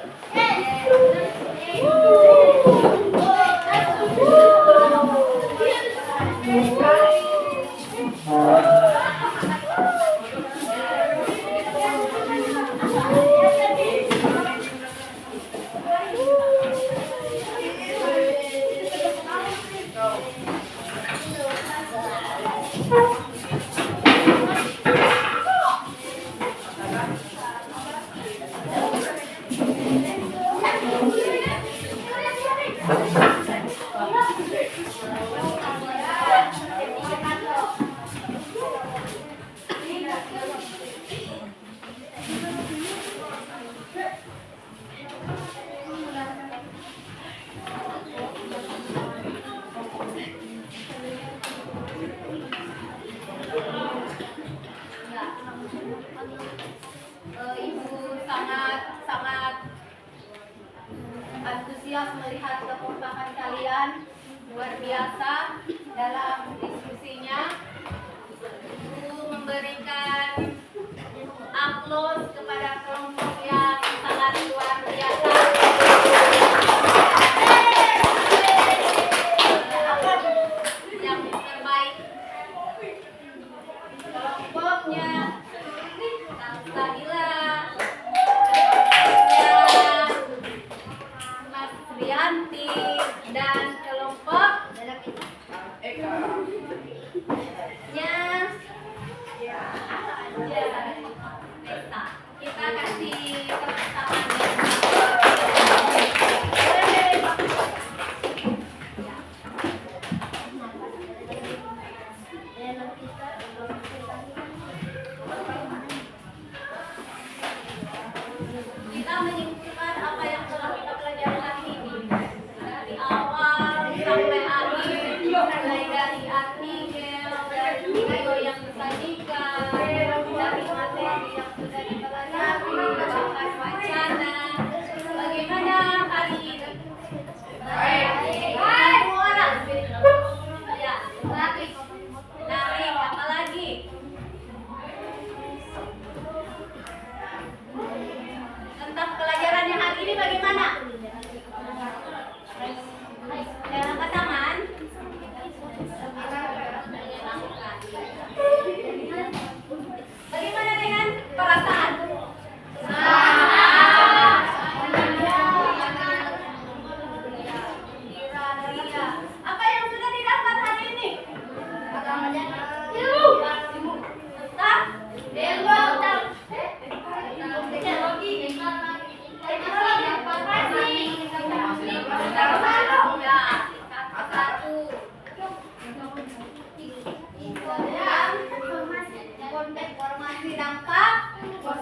Ibu sangat antusias melihat kekompakan kalian, luar biasa dalam diskusinya. Ibu memberikan aplaus kepada kelompok yang sangat luar biasa. Yang terbaik kelompoknya Sabila, Mas Rianti, dan kelompoknya Nesta. Kita kasih tepuk tangan. Kita menyimpulkan apa yang telah kita pelajari hari ini dari awal sampai akhir, mulai dari artikel, dari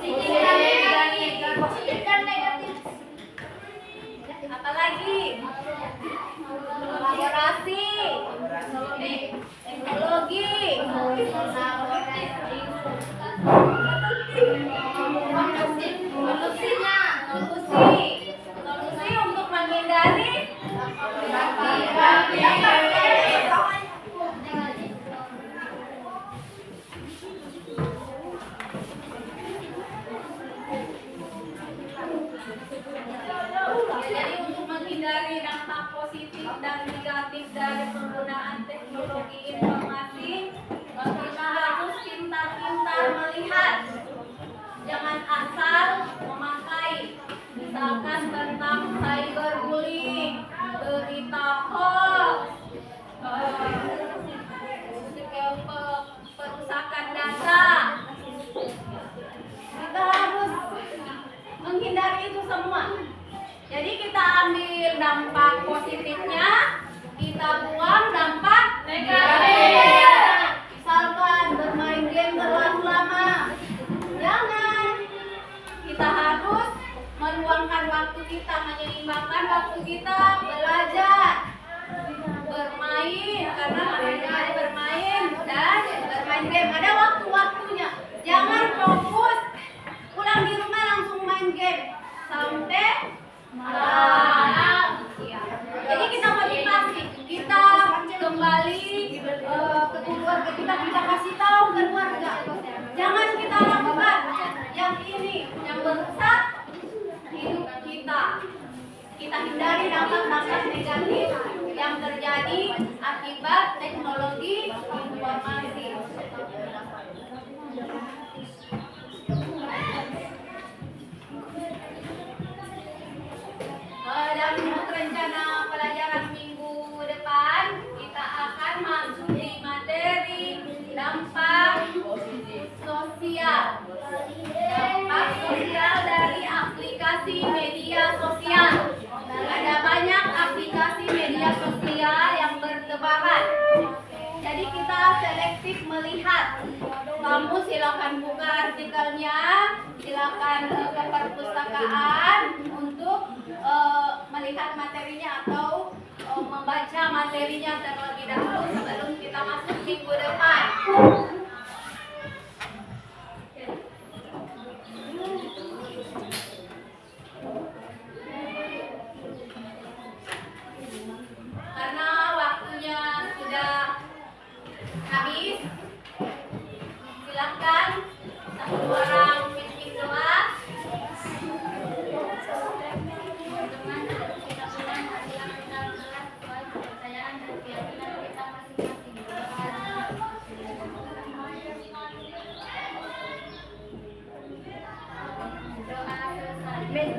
Positif dan negatif. Apalagi kolaborasi, teknologi, solusi untuk menghindari jadi untuk menghindari dampak positif dan negatif dari penggunaan teknologi informasi, kita harus pintar-pintar melihat. Jangan asal memakai, misalkan tentang cyberbullying, berita hoax, perusakan data. Kita harus menghindari itu semua. Jadi kita ambil dampak positifnya, kita buang dampak negatifnya. Misalkan bermain game terlalu lama, jangan. Kita harus meluangkan waktu kita, menyeimbangkan waktu kita belajar, bermain, karena namanya bermain dan bermain game ada waktu-waktunya. Jangan fokus pulang di rumah langsung main game sampai malam. Jadi kita motivasi, kita kembali ke keluarga kita kasih tahu ke keluarga. Jangan kita lakukan yang ini yang merusak hidup kita. Kita hindari dampak-dampak negatif yang terjadi akibat teknologi informasi. Dalam rencana pelajaran minggu depan kita akan masuk di materi dampak sosial. Dampak sosial dari aplikasi media sosial. Ada banyak aplikasi media sosial yang bertebaran. Jadi kita selektif melihat. Kamu silakan buka artikelnya, silakan ke perpustakaan untuk melihat materinya atau membaca materinya terlebih dahulu sebelum kita masuk minggu depan. Karena waktunya sudah habis, silakan satu orang meeting doa. Men,